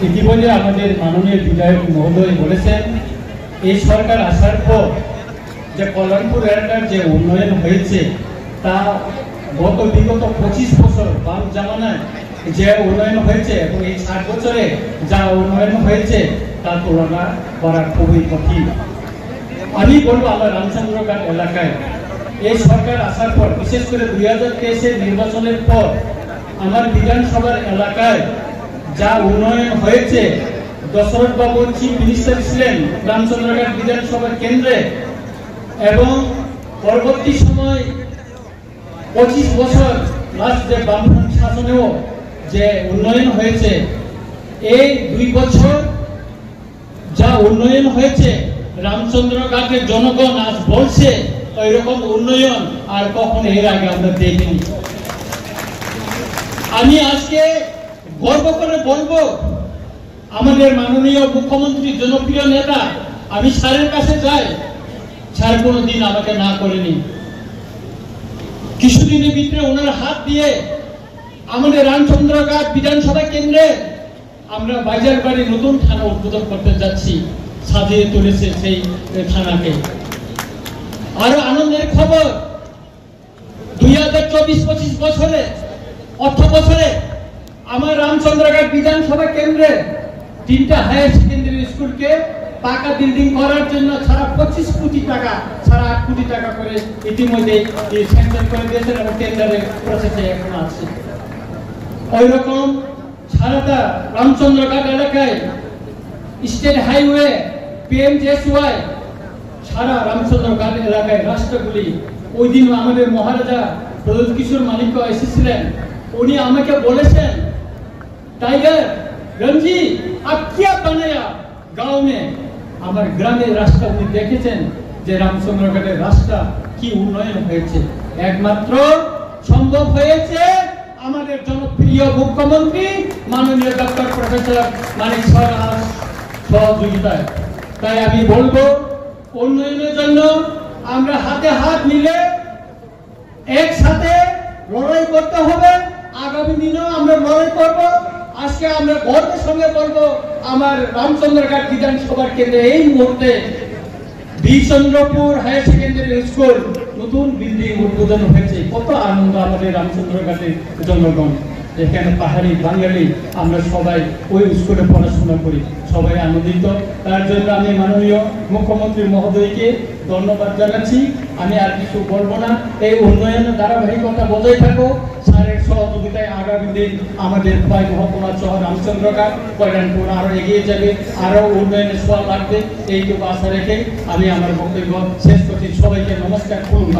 ইতিমধ্যে আমাদের মাননীয় বিধায়ক মহোদয় বলেছেন এই সরকার আসার পর যে কল্যাণপুর এলাকার যে উন্নয়ন হয়েছে তা বিগত 25 বছর বাম জামানায় যে উন্নয়ন হয়েছে এবং এই 60 বছরে যা উন্নয়ন হয়েছে তা তুলনা করা খুবই কঠিন। আমি বলবো আমার রামচন্দ্রঘাট এলাকায় এই সরকার আসার পর, বিশেষ করে 2023 নির্বাচনের পর আমার বিধানসভার এলাকায় যা উন্নয়ন হয়েছে, দশরথ বাবু চিফ মিনিস্টার ছিলেন রামচন্দ্রঘাট বিধানসভা কেন্দ্রে এবং পরবর্তী সময় 25 বছর লাস্ট যে বামফ্রন্ট শাসনেও যে উন্নয়ন হয়েছে, এই 2 বছর যা উন্নয়ন হয়েছে রামচন্দ্রঘাটের জনগণ আজ বলছে ওই রকম উন্নয়ন আর কখনো এর আগে আমরা দেখিনি। আমি আজকে গর্ব করে বলবো আমাদের মাননীয় মুখ্যমন্ত্রী জনপ্রিয় নেতা, আমি স্যারের কাছে যাই, স্যার কোনোদিন আমাকে না করেনি। কিছুদিনের ভিতরে ওনার হাত দিয়ে আমাদের রামচন্দ্রঘাট বিধানসভা কেন্দ্রে আমরা বাজার বাড়ি নতুন থানা উদ্বোধন করতে যাচ্ছি, সাজিয়ে তুলেছে সেই থানাকে। আরো আনন্দের খবর, 2024-25 বছরে অর্থ বছরে আমার রামচন্দ্রঘাট বিধানসভা কেন্দ্রে 3টা হায়ার সেকেন্ডারি স্কুলকে পাকা বিল্ডিং করার জন্য সারা 25 কোটি টাকা, সারা 8 কোটি টাকা করে ইতিমধ্যে স্যাংশন করে দিয়েছেন এবং টেন্ডারের প্রসেসে এখন আছে। ওই রকম সারাটা রামচন্দ্রঘাট এলাকায় স্টেট হাইওয়ে PMGSY সারা রামচন্দ্রঘাট এলাকায় রাস্তাগুলি, ওই দিন আমাদের মহারাজা প্রদ্যোৎ কিশোর মালিক এসেছিলেন, উনি আমাকে বলেছেন টাইগার রঞ্জি আপ क्या बनाया गांव में। আমার গ্রামের রাস্তা উনি দেখেছেন যে রামচন্দ্রঘাটের রাস্তা কি উন্নয়ন হয়েছে, একমাত্র সম্ভব হয়েছে আমাদের জনপ্রিয় মুখ্যমন্ত্রী মাননীয় ডক্টর প্রফেসর মানিক সাহার সহযোগিতায়। তাই আমি বলবো উন্নয়নের জন্য আমরা হাতে হাত মিলে একসাথে লড়াই করতে হবে। আগামী দিনেও আমরা লড়াই করব। আজকে আমরা গর্বের সঙ্গে বলবো আমার রামচন্দ্রঘাট বিধানসভার কেন্দ্রে এই মুহূর্তে বিচন্দ্রপুর হায়ার সেকেন্ডারি স্কুল নতুন বিল্ডিং উদ্বোধন হয়েছে। কত আনন্দ আমাদের রামচন্দ্রঘাটের জনগণ, এখানে পাহাড়ি বাঙালি আমরা সবাই ওই স্কুলে পড়াশোনা করি, সবাই আনন্দিত। তার জন্য আমি মাননীয় মুখ্যমন্ত্রী মহোদয়কে ধন্যবাদ জানাচ্ছি। আমি আর কিছু বলবো না। এই উন্নয়নের ধারাবাহিকতা বজায় থাকো, স্যারের সহযোগিতায় আগামী দিন আমাদের 5 মহকুমা শহর রামচন্দ্রঘাট কল্যাণপুর আরো এগিয়ে যাবে, আরো উন্নয়নের ছোঁয়া লাগবে। এইটুকু আশা রেখে আমি আমার বক্তব্য শেষ করছি। সবাইকে নমস্কার, খুলুন।